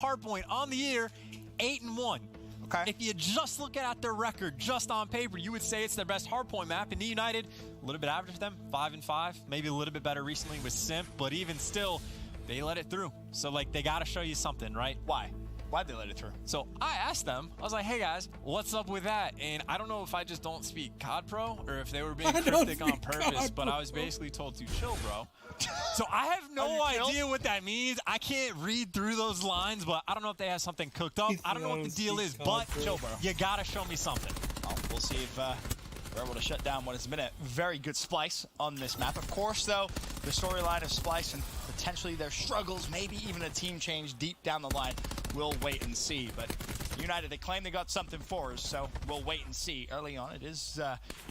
Hardpoint on the year, 8-1. Okay. If you just look at their record, just on paper, you would say it's their best hardpoint map. And United, a little bit average for them, 5-5. Maybe a little bit better recently with Simp, but even still, they let it through. So, like, they got to show you something, right? Why? Why'd they let it through? So I asked them, I was like, hey guys, what's up with that? And I don't know if I just don't speak COD Pro or if they were being cryptic on purpose, but I was basically told to chill, bro. So I have no idea what that means. I can't read through those lines, but I don't know if they have something cooked up. I don't know what the deal is, but chill, bro. You gotta show me something. Oh, we'll see if we're able to shut down what has been a very good Splyce on this map. Of course, though, the storyline of Splyce and potentially their struggles, maybe even a team change deep down the line, we'll wait and see. But United, they claim they got something for us, so we'll wait and see. Early on, it is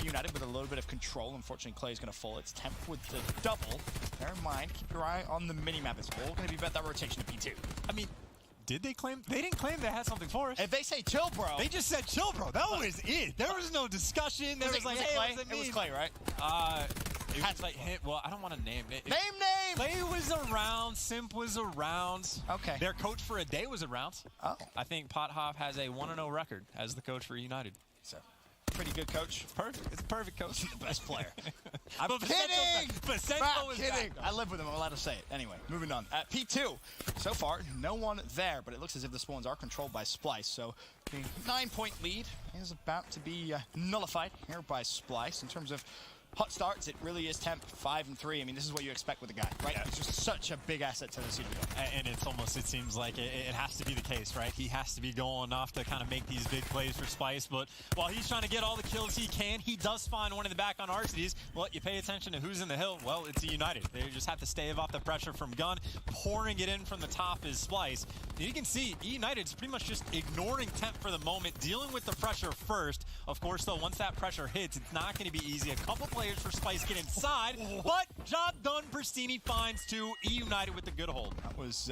United with a little bit of control. Unfortunately, Clay is going to fall. It's Temp with the double. Bear in mind, keep your eye on the mini-map. It's all going to be about that rotation to P2. I mean, did they claim? They didn't claim they had something for us. If they say chill, bro. They just said chill, bro. That was it. There was no discussion. There was like, hey, Clay? what does it mean? It was Clay, right? It was like him. Well, I don't want to name it. Name! Clay was around. Simp was around. Okay. Their coach for a day was around. Oh. I think Pothop has a 1-0 record as the coach for United. So, pretty good coach. Perfect. It's a perfect coach. The best player. I'm kidding! Basenko is kidding! back. I live with him. I'm allowed to say it. Anyway, moving on. At P2, so far, no one there, but it looks as if the spawns are controlled by Splyce. So, the 9-point lead is about to be nullified here by Splyce. In terms of hot starts, it really is Temp 5-3. I mean, this is what you expect with a guy, right? Yeah. He's just such a big asset to the CDO. And it's almost, it seems like it has to be the case, right? He has to be going off to kind of make these big plays for Splyce. But while he's trying to get all the kills he can, he does find one in the back on Arcades. Well, you pay attention to who's in the hill. Well, it's United. They just have to stave off the pressure from Gun. Pouring it in from the top is Splyce. And you can see United's pretty much just ignoring Temp for the moment, dealing with the pressure first. Of course, though, once that pressure hits, it's not going to be easy. A couple players for Splyce get inside, but job done. Pristini finds two. United with the good hold. That was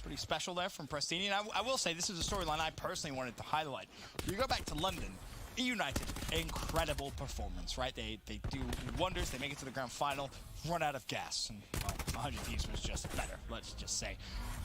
pretty special there from Prestini. And I will say, this is a storyline I personally wanted to highlight. You go back to London, United, incredible performance, right? They do wonders. They make it to the grand final, run out of gas. And, well, 100 Thieves was just better, let's just say.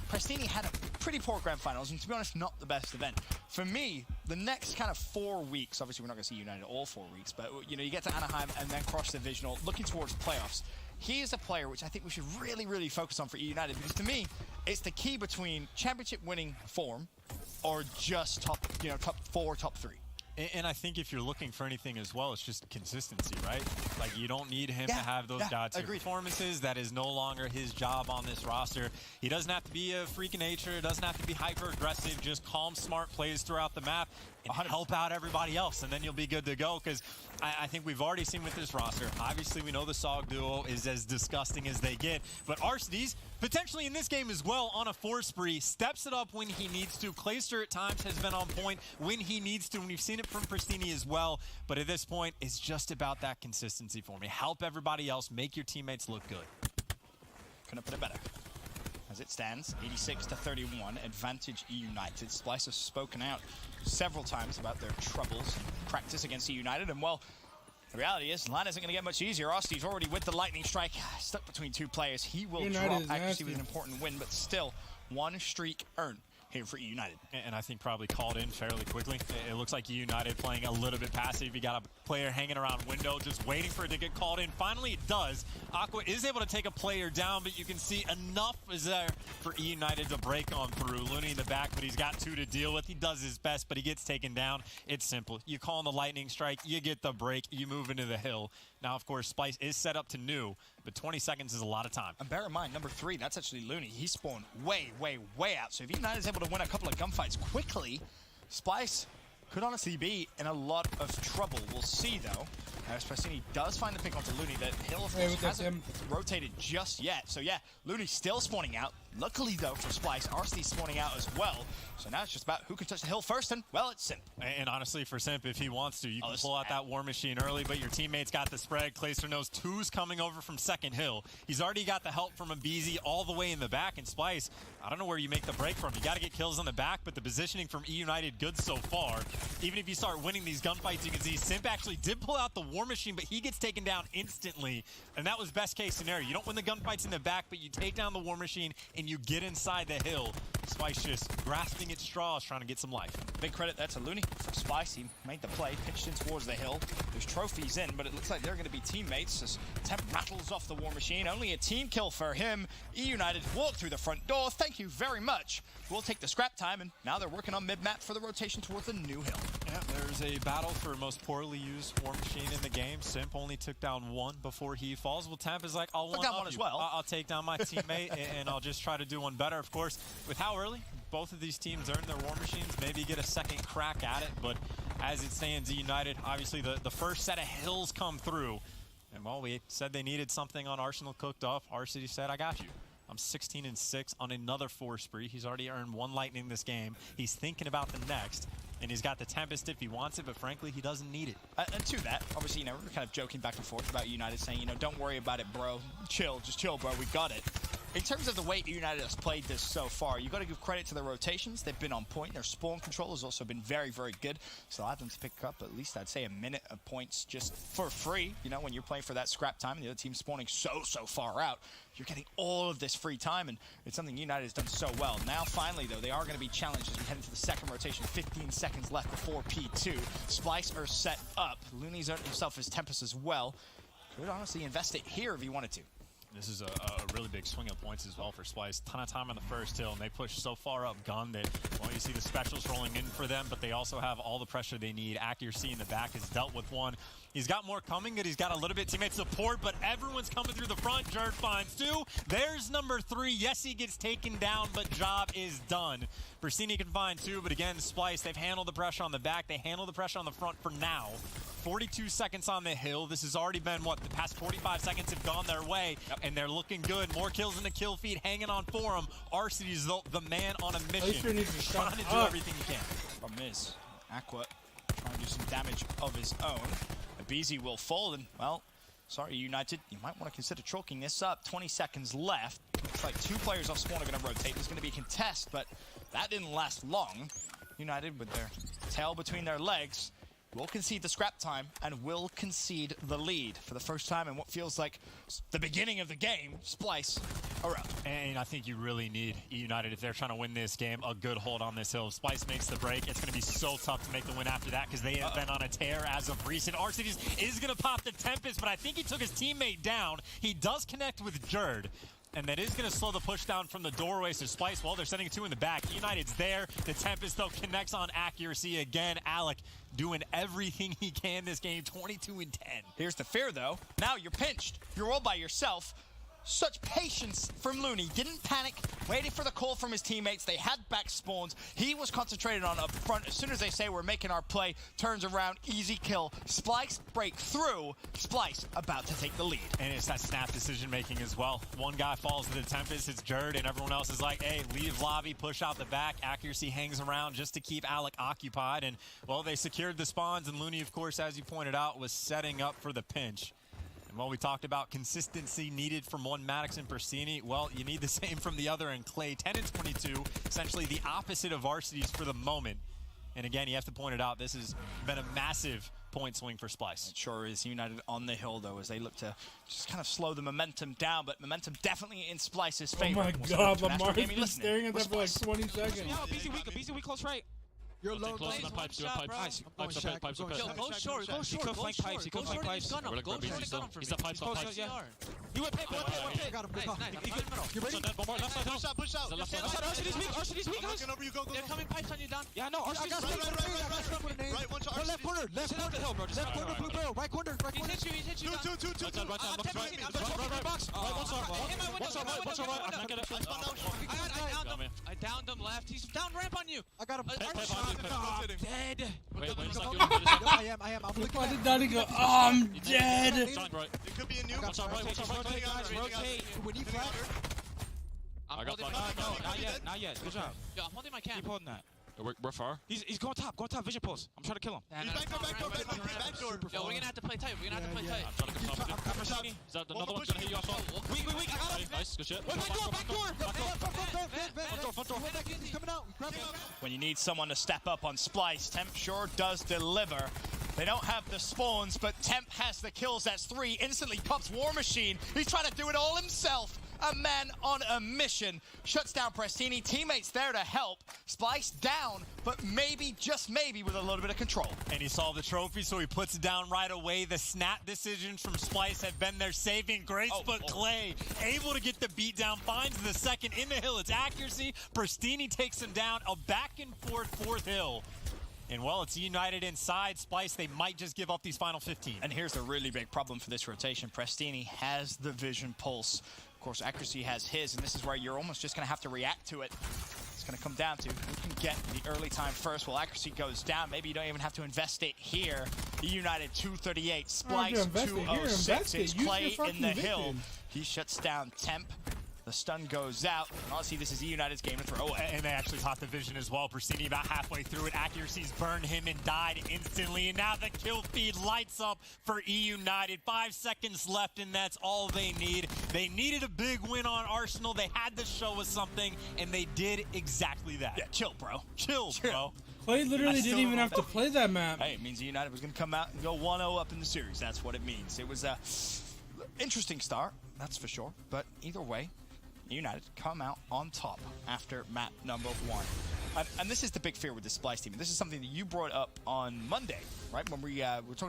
Prestini had a pretty poor grand finals, and to be honest, not the best event. For me, the next kind of 4 weeks, obviously we're not going to see United all 4 weeks, but you know, you get to Anaheim and then cross-divisional, looking towards playoffs. He is a player which I think we should really, really focus on for United, because to me, it's the key between championship winning form or just top 4, top 3. And I think if you're looking for anything as well, it's just consistency, right? Like, you don't need him to have those god-tier performances. That is no longer his job on this roster. He doesn't have to be a freak of nature. It doesn't have to be hyper-aggressive. Just calm, smart plays throughout the map and help out everybody else, and then you'll be good to go. Because I think we've already seen with this roster, obviously we know the SOG duo is as disgusting as they get, but Arcades, potentially in this game as well, on a 4 spree, steps it up when he needs to. Clayster at times has been on point when he needs to, and we've seen it from Pristini as well, but at this point, it's just about that consistency for me. Help everybody else, make your teammates look good. Couldn't put it better. As it stands, 86-31, advantage United. Splyce has spoken out several times about their troubles in practice against United, and well, the reality is, line isn't going to get much easier. Osti's already with the lightning strike, stuck between 2 players. He will drop accuracy with an important win, but still, 1 streak earned here for United. And I think probably called in fairly quickly. It looks like United playing a little bit passive. You got a player hanging around window, just waiting for it to get called in. Finally, it does. Aqua is able to take a player down, but you can see enough is there for United to break on through. Looney in the back, but he's got 2 to deal with. He does his best, but he gets taken down. It's simple. You call in the lightning strike, you get the break, you move into the hill. Now, of course, Splyce is set up to new, but 20 seconds is a lot of time. And bear in mind, number 3, that's actually Looney. He spawned way, way, way out. So if United is able to win a couple of gunfights quickly, Splyce could honestly be in a lot of trouble. We'll see, though. As Prestini does find the pick onto Looney, that Hill, of course, hasn't rotated just yet. So, yeah, Looney's still spawning out. Luckily, though, for Splyce, Arcedy's spawning out as well. So now it's just about who can touch the hill first, and, well, it's Simp. And honestly, for Simp, if he wants to, you can pull out that War Machine early, but your teammates got the spread. Clayster knows 2's coming over from second hill. He's already got the help from Mbizi all the way in the back, and Splyce, I don't know where you make the break from. You got to get kills on the back, but the positioning from United good so far. Even if you start winning these gunfights, you can see Simp actually did pull out the War Machine, but he gets taken down instantly, and that was best case scenario. You don't win the gunfights in the back, but you take down the War Machine, and and you get inside the hill, Splyce just grasping at straws, trying to get some life. Big credit there to Looney for Splyce. He made the play, pitched in towards the hill. There's trophies in, but it looks like they're going to be teammates as Temp rattles off the War Machine. Only a team kill for him. E-United walk through the front door. Thank you very much. We'll take the scrap time, and now they're working on mid-map for the rotation towards the new hill. Yeah, there's a battle for most poorly used War Machine in the game. Simp only took down one before he falls. Well, Temp is like, I'll Took down one as well. I'll take down my teammate, and I'll just try to do one better. Of course, with how early both of these teams earn their War Machines, maybe get a second crack at it. But as it stands, E-United, obviously the first set of hills come through. And well, we said they needed something on Arsenal cooked up. Arcity said, I got you. I'm 16-6 on another 4 spree. He's already earned 1 Lightning this game. He's thinking about the next. And he's got the Tempest if he wants it, but frankly, he doesn't need it. And to that, obviously, we're kind of joking back and forth about United, saying, don't worry about it, bro. Chill, just chill, bro. We got it. In terms of the way United has played this so far, you got to give credit to their rotations. They've been on point. Their spawn control has also been very, very good. So I have them to pick up at least, I'd say, a minute of points just for free. When you're playing for that scrap time and the other team's spawning so far out, you're getting all of this free time, and it's something United has done so well. Now, finally, though, they are going to be challenged as we head into the second rotation. 15 seconds left before P2. Splyce are set up. Looney's earned himself his Tempest as well. Could honestly invest it here if he wanted to. This is a really big swing of points as well for Splyce. Ton of time on the first hill, and they push so far up gun that, well, you see the specials rolling in for them, but they also have all the pressure they need. Accuracy in the back has dealt with one. He's got more coming, that he's got a little bit teammate support, but everyone's coming through the front. Jerd finds 2. There's number 3. Yes, he gets taken down, but job is done. Brasini can find 2, but again, Splyce, they've handled the pressure on the back. They handle the pressure on the front for now. 42 seconds on the hill. This has already been, what, the past 45 seconds have gone their way, and they're looking good. More kills in the kill feed hanging on for him. Arcity's the man on a mission, trying to do everything he can. Problem is, Aqua trying to do some damage of his own. Abizi will fall, and, well, sorry, United, you might want to consider chalking this up. 20 seconds left. Looks like 2 players off spawn are going to rotate. There's going to be a contest, but that didn't last long. United, with their tail between their legs, will concede the scrap time and will concede the lead for the first time in what feels like the beginning of the game. Splyce are up. And I think you really need E-United, if they're trying to win this game, a good hold on this hill. Splyce makes the break. It's going to be so tough to make the win after that because they have been on a tear as of recent. Arcity is going to pop the Tempest, but I think he took his teammate down. He does connect with Jerd. And that is going to slow the push down from the doorways to Splyce. Well, they're sending 2 in the back. United's there. The Tempest, though, connects on accuracy again. Alec doing everything he can this game, 22-10. Here's the fear, though. Now you're pinched. You're all by yourself. Such patience from Looney. Didn't panic, waiting for the call from his teammates. They had back spawns. He was concentrated on up front. As soon as they say we're making our play, turns around, easy kill. Splyce break through. Splyce about to take the lead. And it's that snap decision making as well. One guy falls to the Tempest, it's Jerd, and everyone else is like, hey, leave lobby, push out the back. Accuracy hangs around just to keep Alec occupied. And, well, they secured the spawns, and Looney, of course, as you pointed out, was setting up for the pinch. Well, we talked about consistency needed from one Maddox and Persini. Well, you need the same from the other in Clay. 10 and 22, essentially the opposite of Varsity's for the moment. And again, you have to point it out, this has been a massive point swing for Splyce. It sure is. United on the hill, though, as they look to just kind of slow the momentum down, but momentum definitely in Splyce's favor. Oh my God, Lamar's been staring at that for like 20 seconds. BZ weak close right. You're low. Close on pipes, doing pipes. Pipes up, pipes up. Go short, go short. He could flank pipes, he could flank pipes. Go short, He's up pipes, on pipes. You went pit, I got him. You ready? One more, left side, Push out. Arcity's weak, guys. They're coming pipes on you, down. Yeah, no, Arcity's weak. Right, one shot. Left corner, left corner, blue barrel, right corner. He's hit you. Two. Right, box. One shot, right. I'm not gonna. I downed him left. He's down ramp on you. I got him. Dead. Wait, I am. I'm looking Why did Donnie go, oh, I'm dead? It could be a new. Watch out, right. Rotate. When you flat. I got No, not yet. Good job. Yo, I'm holding my cam. Keep holding that. We're far. He's going top, vision pulse. I'm trying to kill him. He's back door. Yo, we're gonna have to play tight. I'm trying to get top. Is that another one gonna hit you off? Weak. Nice, good shit. Back door. He's coming out. When you need someone to step up on Splyce, Temp sure does deliver. They don't have the spawns, but Temp has the kills. That's 3. Instantly pops War Machine. He's trying to do it all himself. a man on a mission. Shuts down Prestini. Teammates there to help. Splyce down, but maybe, just maybe, with a little bit of control. And he saw the trophy, so he puts it down right away. The snap decisions from Splyce have been their saving grace, but Clay able to get the beat down, finds the second in the hill. It's accuracy. Prestini takes him down. A back and forth fourth hill. And well, it's United inside. Splyce, they might just give up these final 15. And here's the really big problem for this rotation. Prestini has the vision pulse. Of course, accuracy has his, and this is where you're almost just going to have to react to it. It's going to come down to who can get the early time first. Well, accuracy goes down. Maybe you don't even have to invest it here. United 238, Splyce 206. It's Clay in the hill. He shuts down Temp. The stun goes out. And honestly, this is United's game to throw away. And they actually caught the vision as well. Prestini about halfway through it. Accuracy's burned him and died instantly. And now the kill feed lights up for United. 5 seconds left, and that's all they need. They needed a big win on Arsenal. They had to show us something, and they did exactly that. Yeah, chill, bro. Chill, bro. Clay literally didn't even have to play that map. Hey, it means United was going to come out and go 1-0 up in the series. That's what it means. It was a interesting start, that's for sure. But either way, United come out on top after map number 1. And this is the big fear with the Splyce team. This is something that you brought up on Monday, right? When we were talking